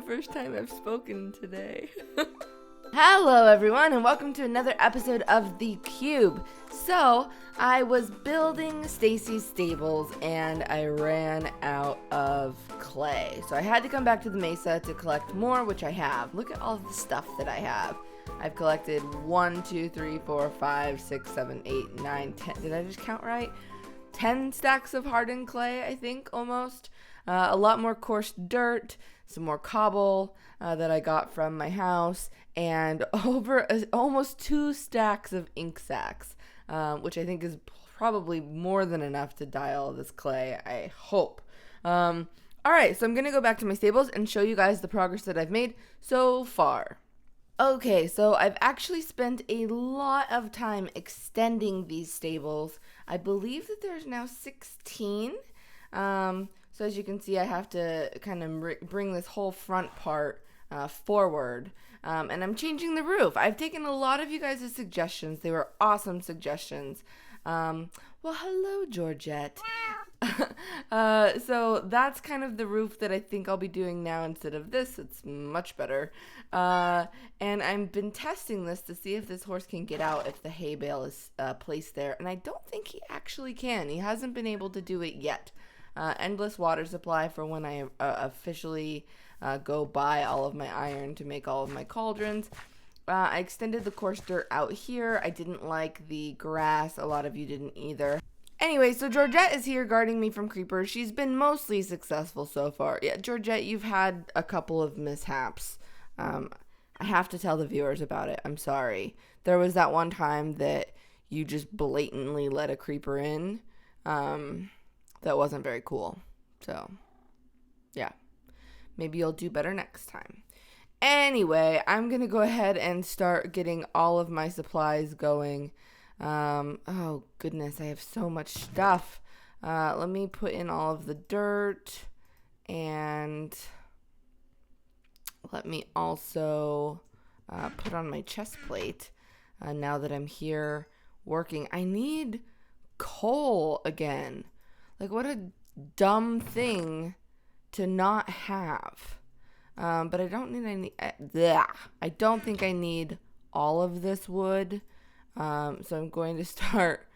first time I've spoken today. Hello everyone and welcome to another episode of The Cube. So, I was building Stacy's stables and I ran out of clay. So I had to come back to the mesa to collect more, which I have. Look at all the stuff that I have. I've collected 1, 2, 3, 4, 5, 6, 7, 8, 9, 10. Did I just count right? 10 stacks of hardened clay, I think, almost. A lot more coarse dirt, some more cobble that I got from my house, and almost 2 stacks of ink sacks, which I think is probably more than enough to dye all this clay, I hope. Alright, so I'm going to go back to my stables and show you guys the progress that I've made so far. Okay, so I've actually spent a lot of time extending these stables. I believe that there's now 16. So as you can see, I have to kind of bring this whole front part forward. And I'm changing the roof. I've taken a lot of you guys' suggestions. They were awesome suggestions. Well, hello, Georgette. So that's kind of the roof that I think I'll be doing now instead of this. It's much better. And I've been testing this to see if this horse can get out if the hay bale is placed there. And I don't think he actually can. He hasn't been able to do it yet. Endless water supply for when I officially go buy all of my iron to make all of my cauldrons. I extended the coarse dirt out here. I didn't like the grass. A lot of you didn't either. Anyway, so Georgette is here guarding me from creepers. She's been mostly successful so far. Yeah, Georgette, you've had a couple of mishaps. I have to tell the viewers about it. I'm sorry. There was that one time that you just blatantly let a creeper in. That wasn't very cool. So, yeah. Maybe you'll do better next time. Anyway, I'm going to go ahead and start getting all of my supplies going. Oh, goodness, I have so much stuff. Let me put in all of the dirt. And let me also put on my chest plate now that I'm here working. I need coal again. Like, what a dumb thing to not have. But I don't think I need all of this wood. So I'm going to start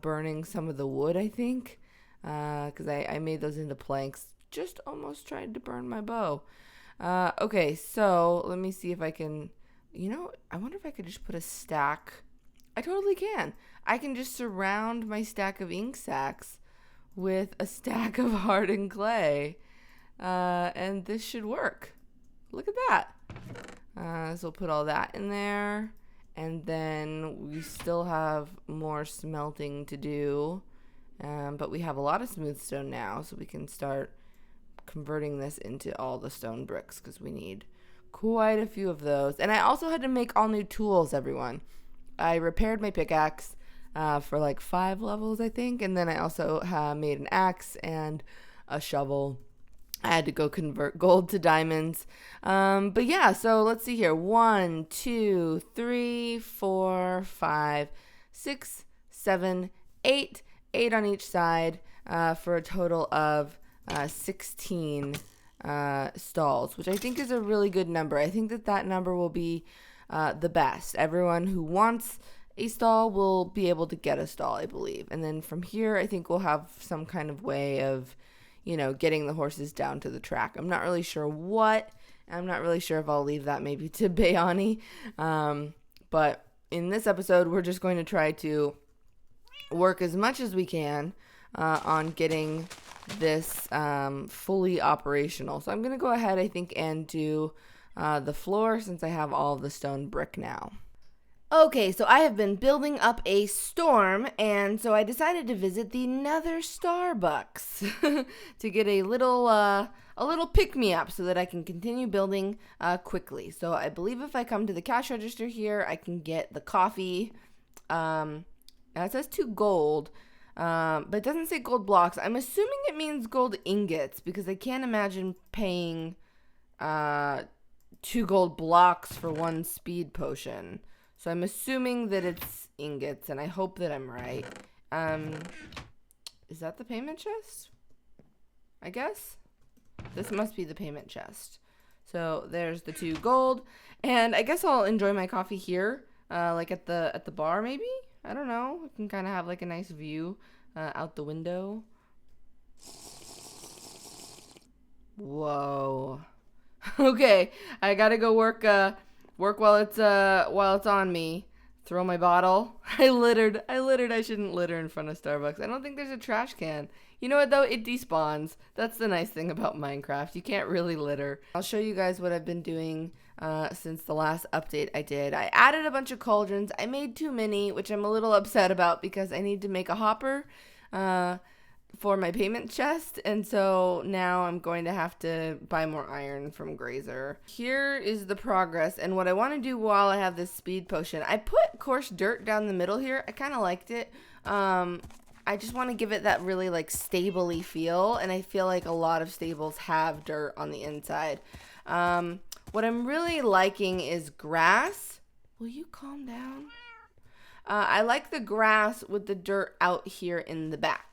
burning some of the wood, I think. Because I made those into planks. Just almost tried to burn my bow. Okay, so let me see if I can... I wonder if I could just put a stack... I totally can. I can just surround my stack of ink sacks with a stack of hardened clay, and this should work. Look at that. So we'll put all that in there, and then we still have more smelting to do, but we have a lot of smooth stone now, so we can start converting this into all the stone bricks, because we need quite a few of those. And I also had to make all new tools, everyone. I repaired my pickaxe for like 5 levels, I think. And then I also made an axe and a shovel. I had to go convert gold to diamonds. But yeah, so let's see here. 1, 2, 3, 4, 5, 6, 7, 8. 8 on each side for a total of 16 stalls, which I think is a really good number. I think that number will be the best. Everyone who wants a stall will be able to get a stall, I believe. And then from here, I think we'll have some kind of way of, getting the horses down to the track. I'm not really sure what. I'm not really sure if I'll leave that maybe to Bayani. But in this episode, we're just going to try to work as much as we can on getting this fully operational. So I'm going to go ahead, I think, and do the floor since I have all of the stone brick now. Okay, so I have been building up a storm, and so I decided to visit the Nether Starbucks to get a little pick-me-up so that I can continue building quickly. So I believe if I come to the cash register here, I can get the coffee. Now it says 2 gold, but it doesn't say gold blocks. I'm assuming it means gold ingots because I can't imagine paying 2 gold blocks for 1 speed potion. So I'm assuming that it's ingots, and I hope that I'm right. Is that the payment chest? I guess? This must be the payment chest. So there's the 2 gold. And I guess I'll enjoy my coffee here, like at the bar maybe? I don't know. I can kind of have like a nice view out the window. Whoa. Okay, I gotta go work while it's on me. Throw my bottle. I littered. I shouldn't litter in front of Starbucks. I don't think there's a trash can. You know what though? It despawns. That's the nice thing about Minecraft. You can't really litter. I'll show you guys what I've been doing since the last update I did. I added a bunch of cauldrons. I made too many, which I'm a little upset about because I need to make a hopper for my payment chest, and so now I'm going to have to buy more iron from Grazer. Here is the progress, and what I want to do while I have this speed potion, I put coarse dirt down the middle here. I kind of liked it. I just want to give it that really like stable-y feel, and I feel like a lot of stables have dirt on the inside. What I'm really liking is grass. Will you calm down? I like the grass with the dirt out here in the back.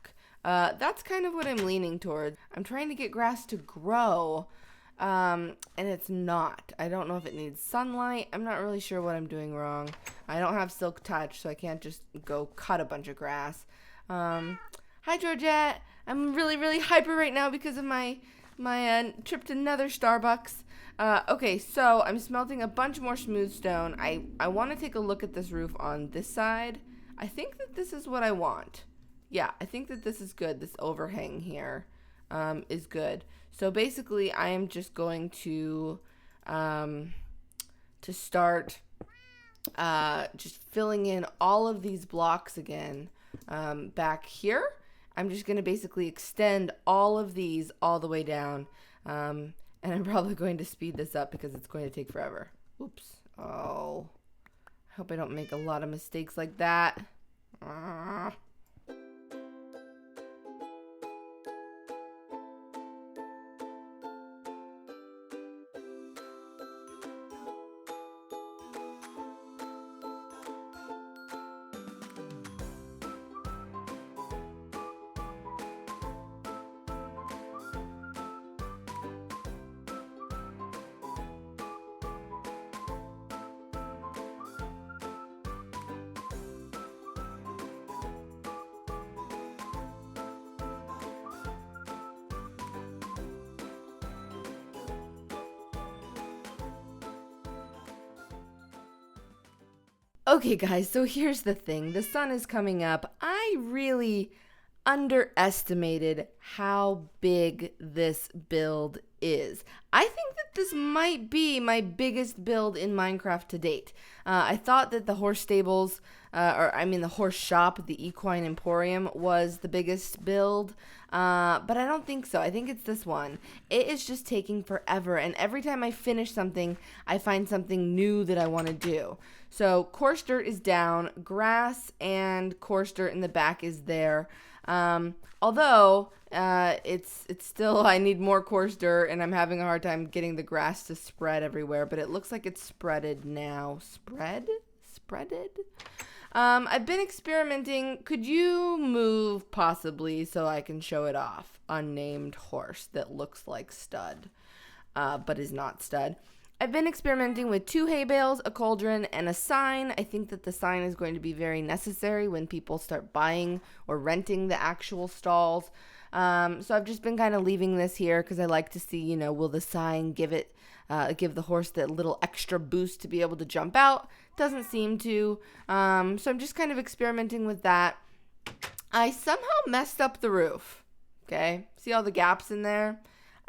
That's kind of what I'm leaning towards. I'm trying to get grass to grow, and it's not. I don't know if it needs sunlight. I'm not really sure what I'm doing wrong. I don't have silk touch, so I can't just go cut a bunch of grass. Hi, Georgette. I'm really hyper right now because of my trip to Nether Starbucks. Okay, so I'm smelting a bunch more smooth stone. I want to take a look at this roof on this side. I think that this is what I want. Yeah, I think that this is good. This overhang here is good. So basically, I am just going to start just filling in all of these blocks again back here. I'm just going to basically extend all of these all the way down. And I'm probably going to speed this up because it's going to take forever. Oops. Oh. I hope I don't make a lot of mistakes like that. Okay, guys, so here's the thing. The sun is coming up. I really underestimated how big this build is. I think that this might be my biggest build in Minecraft to date. I thought that the horse stables, the horse shop, the Equine Emporium was the biggest build, but I don't think so. I think it's this one. It is just taking forever, and every time I finish something, I find something new that I want to do. So coarse dirt is down, grass and coarse dirt in the back is there. Although it's still, I need more coarse dirt, and I'm having a hard time getting the grass to spread everywhere, but it looks like it's spreaded now. Spreaded? I've been experimenting. Could you move possibly so I can show it off? Unnamed horse that looks like stud, but is not stud. I've been experimenting with 2 hay bales, a cauldron, and a sign. I think that the sign is going to be very necessary when people start buying or renting the actual stalls. So I've just been kind of leaving this here because I like to see, will the sign give the horse that little extra boost to be able to jump out? Doesn't seem to. So I'm just kind of experimenting with that. I somehow messed up the roof. Okay, see all the gaps in there?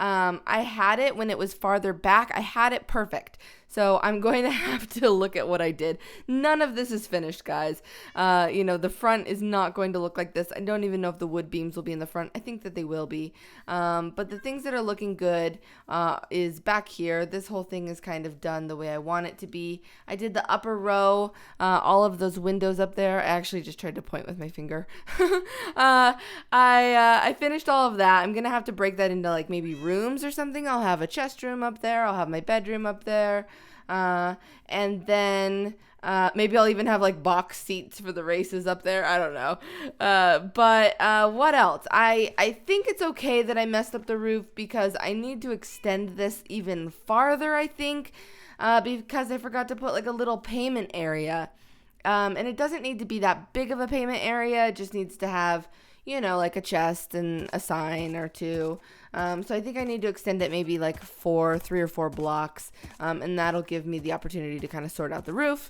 I had it when it was farther back. I had it perfect. So I'm going to have to look at what I did. None of this is finished, guys. The front is not going to look like this. I don't even know if the wood beams will be in the front. I think that they will be. But the things that are looking good is back here. This whole thing is kind of done the way I want it to be. I did the upper row, all of those windows up there. I actually just tried to point with my finger. I finished all of that. I'm going to have to break that into like maybe rooms or something. I'll have a chest room up there. I'll have my bedroom up there. And then Maybe I'll even have like box seats for the races up there. I don't know. But what else? I think it's okay that I messed up the roof because I need to extend this even farther, I think, because I forgot to put like a little payment area. And it doesn't need to be that big of a payment area. It just needs to have, like a chest and a sign or two. So I think I need to extend it maybe like 3 or 4 blocks. And that'll give me the opportunity to kind of sort out the roof.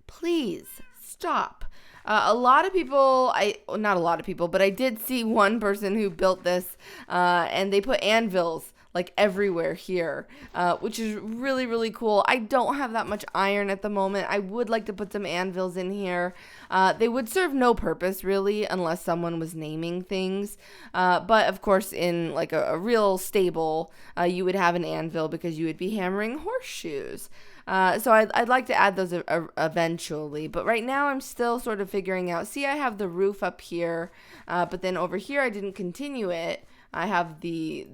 Please stop. A lot of people, not a lot of people, but I did see one person who built this, and they put anvils like everywhere here, which is really, really cool. I don't have that much iron at the moment. I would like to put some anvils in here. They would serve no purpose really unless someone was naming things. But of course in like a real stable, you would have an anvil because you would be hammering horseshoes. So I'd like to add those eventually, but right now I'm still sort of figuring out. See, I have the roof up here, but then over here I didn't continue it. I have the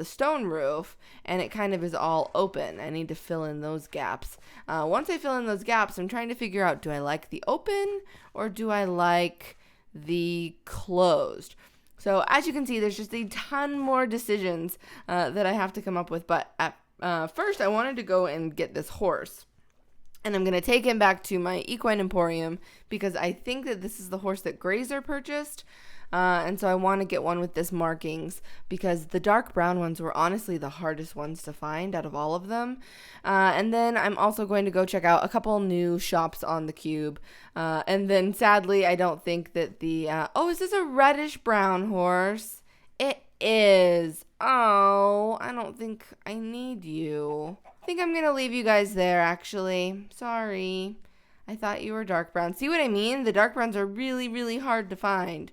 stone roof, and it kind of is all open. I need to fill in those gaps. Once I fill in those gaps, I'm trying to figure out, do I like the open or do I like the closed? So as you can see, there's just a ton more decisions that I have to come up with. But at first, I wanted to go and get this horse. And I'm going to take him back to my equine emporium because I think that this is the horse that Grazer purchased. And so I want to get one with this markings because the dark brown ones were honestly the hardest ones to find out of all of them. And then I'm also going to go check out a couple new shops on the cube. And then sadly, I don't think that is this a reddish brown horse? It is. Oh, I don't think I need you. I think I'm going to leave you guys there, actually. Sorry. I thought you were dark brown. See what I mean? The dark browns are really, really hard to find.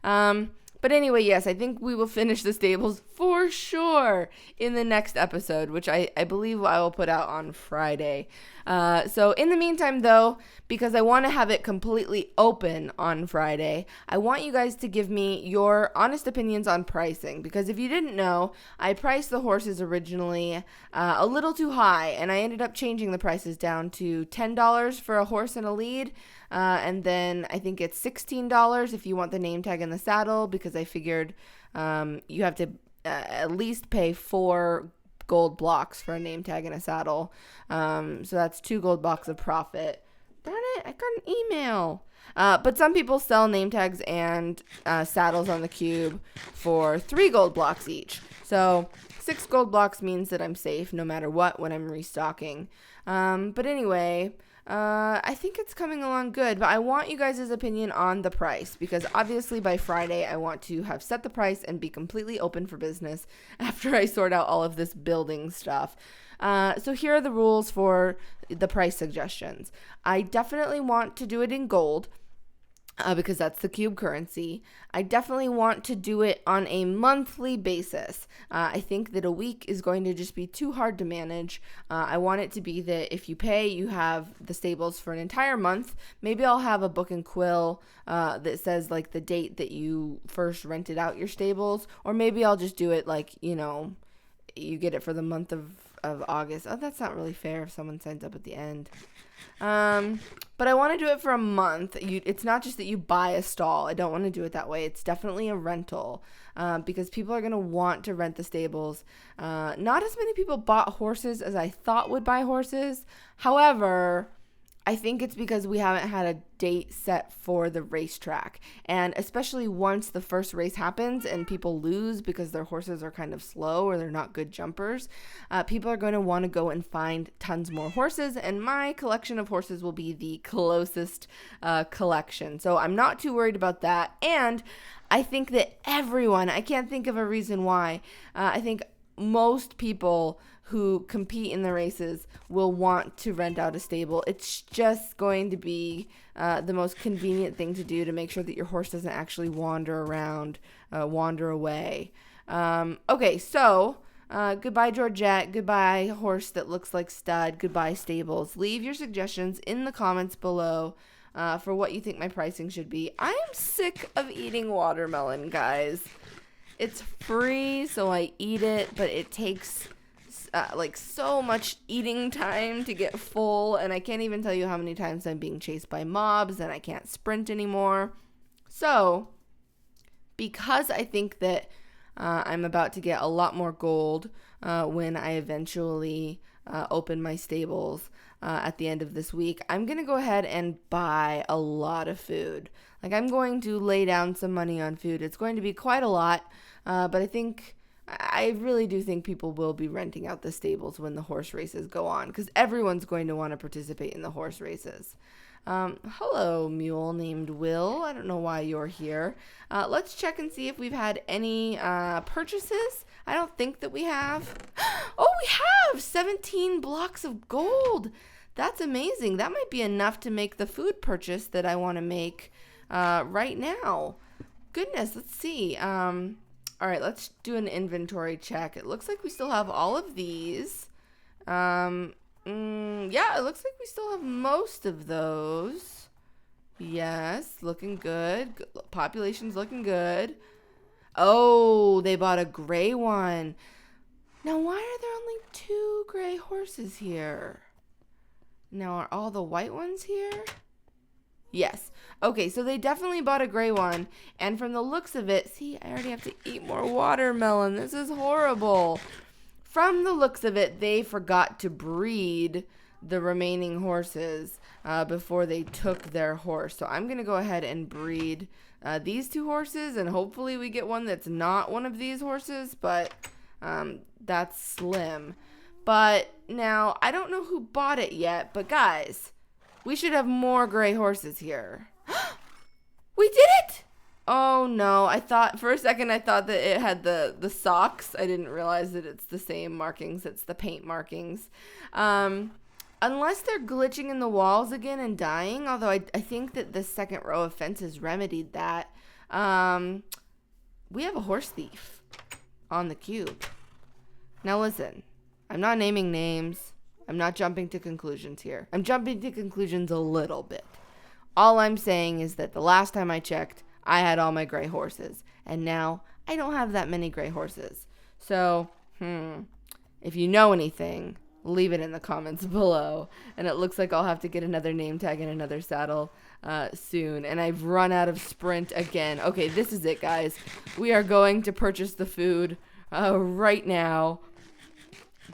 But anyway, yes, I think we will finish the stables for sure in the next episode, which I believe I will put out on Friday. So in the meantime, though, because I want to have it completely open on Friday, I want you guys to give me your honest opinions on pricing. Because if you didn't know, I priced the horses originally a little too high, and I ended up changing the prices down to $10 for a horse and a lead. And then I think it's $16 if you want the name tag and the saddle, because I figured you have to at least pay 4 gold blocks for a name tag and a saddle. So that's 2 gold blocks of profit. Darn it, I got an email. But some people sell name tags and saddles on the cube for 3 gold blocks each. So 6 gold blocks means that I'm safe no matter what when I'm restocking. But anyway, I think it's coming along good, but I want you guys' opinion on the price because obviously by Friday I want to have set the price and be completely open for business after I sort out all of this building stuff. So here are the rules for the price suggestions. I definitely want to do it in gold. Because that's the cube currency. I definitely want to do it on a monthly basis. I think that a week is going to just be too hard to manage. I want it to be that if you pay, you have the stables for an entire month. Maybe I'll have a book and quill that says like the date that you first rented out your stables. Or maybe I'll just do it like, you get it for the month of August. Oh, that's not really fair if someone signs up at the end. But I want to do it for a month. It's not just that you buy a stall. I don't want to do it that way. It's definitely a rental, because people are going to want to rent the stables. Not as many people bought horses as I thought would buy horses. However, I think it's because we haven't had a date set for the racetrack. And especially once the first race happens and people lose because their horses are kind of slow or they're not good jumpers, people are going to want to go and find tons more horses. And my collection of horses will be the closest collection. So I'm not too worried about that. And I think that I can't think of a reason why, I think most people who compete in the races will want to rent out a stable. It's just going to be the most convenient thing to do to make sure that your horse doesn't actually wander away. Okay, so goodbye Georgette, goodbye horse that looks like stud, goodbye stables. Leave your suggestions in the comments below for what you think my pricing should be. I am sick of eating watermelon, guys. It's free, so I eat it, but it takes like so much eating time to get full, and I can't even tell you how many times I'm being chased by mobs and I can't sprint anymore. So because I think that I'm about to get a lot more gold when I eventually open my stables at the end of this week, I'm going to go ahead and buy a lot of food. Like, I'm going to lay down some money on food. It's going to be quite a lot, but I really do think people will be renting out the stables when the horse races go on, because everyone's going to want to participate in the horse races. Hello, mule named Will. I don't know why you're here. Let's check and see if we've had any purchases. I don't think that we have. Oh, we have 17 blocks of gold. That's amazing. That might be enough to make the food purchase that I want to make right now. Goodness, let's see. All right, let's do an inventory check. It looks like we still have all of these. Yeah, it looks like we still have most of those. Yes, looking good. Population's looking good. Oh, they bought a gray one. Now, why are there only 2 gray horses here? Now, are all the white ones here? Yes. Okay, so they definitely bought a gray one. And from the looks of it, see, I already have to eat more watermelon. This is horrible. From the looks of it, they forgot to breed the remaining horses before they took their horse. So I'm going to go ahead and breed these 2 horses, and hopefully we get one that's not one of these horses, but that's slim. But now, I don't know who bought it yet, but guys, we should have more gray horses here. We did it! Oh no, for a second I thought that it had the socks. I didn't realize that it's the same markings. It's the paint markings. Unless they're glitching in the walls again and dying, although I think that the second row of fences remedied that. We have a horse thief on the cube. Now listen, I'm not naming names. I'm not jumping to conclusions here. I'm jumping to conclusions a little bit. All I'm saying is that the last time I checked, I had all my gray horses. And now I don't have that many gray horses. So, if you know anything, leave it in the comments below. And it looks like I'll have to get another name tag and another saddle soon. And I've run out of sprint again. Okay, this is it, guys. We are going to purchase the food right now,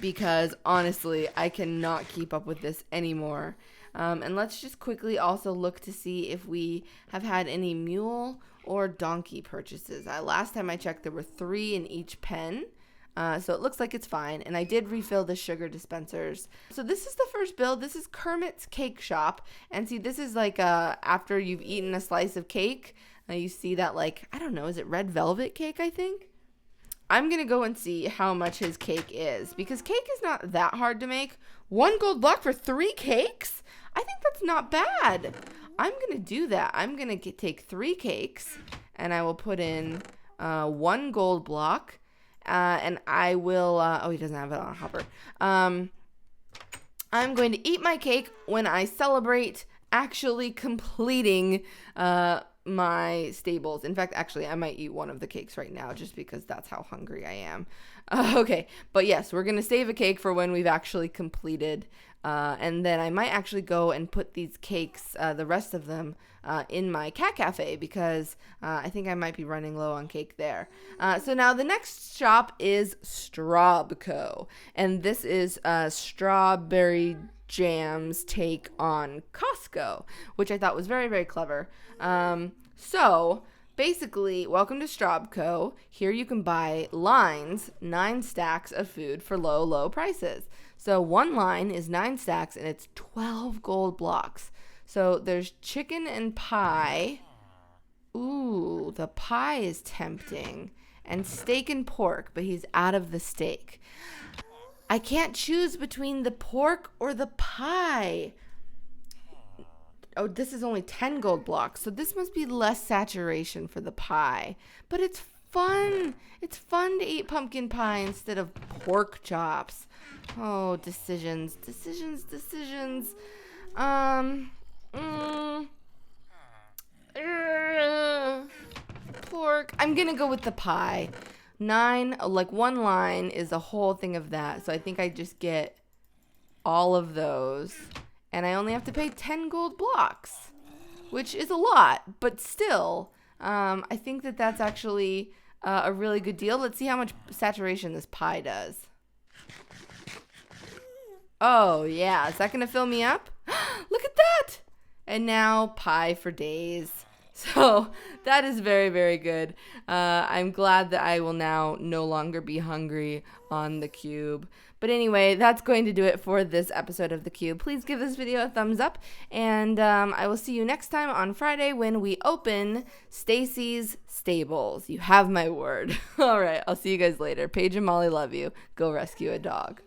because honestly, I cannot keep up with this anymore. And let's just quickly also look to see if we have had any mule or donkey purchases. Last time I checked, there were 3 in each pen. So it looks like it's fine. And I did refill the sugar dispensers. So this is the first build. This is Kermit's Cake Shop. And see, this is like after you've eaten a slice of cake, you see that, like, I don't know, is it red velvet cake, I think? I'm going to go and see how much his cake is, because cake is not that hard to make. 1 gold block for 3 cakes? I think that's not bad. I'm going to do that. I'm going to take 3 cakes, and I will put in 1 gold block, and I will, he doesn't have it on a hopper. I'm going to eat my cake when I celebrate actually completing my stables. In fact, actually, I might eat one of the cakes right now just because that's how hungry I am. Okay, but yes, we're gonna save a cake for when we've actually completed, and then I might actually go and put these cakes, the rest of them, in my cat cafe, because I think I might be running low on cake there. So now the next shop is Strawbco, and this is Strawberry Jam's take on Costco, which I thought was very, very clever. So basically, welcome to Strawbco. Here you can buy 9 stacks of food for low, low prices. So 1 line is 9 stacks, and it's 12 gold blocks. So there's chicken and pie. Ooh, the pie is tempting. And steak and pork, but he's out of the steak. I can't choose between the pork or the pie. Oh, this is only 10 gold blocks, so this must be less saturation for the pie. But it's fun. It's fun to eat pumpkin pie instead of pork chops. Oh, decisions. Pork. I'm gonna go with the pie. 9, like 1 line is a whole thing of that. So I think I just get all of those. And I only have to pay 10 gold blocks, which is a lot. But still, I think that that's actually a really good deal. Let's see how much saturation this pie does. Oh, yeah. Is that going to fill me up? Look at that. And now pie for days. So that is very, very good. I'm glad that I will now no longer be hungry on the cube. But anyway, that's going to do it for this episode of The Cube. Please give this video a thumbs up. And I will see you next time on Friday when we open Stacy's Stables. You have my word. All right. I'll see you guys later. Paige and Molly love you. Go rescue a dog.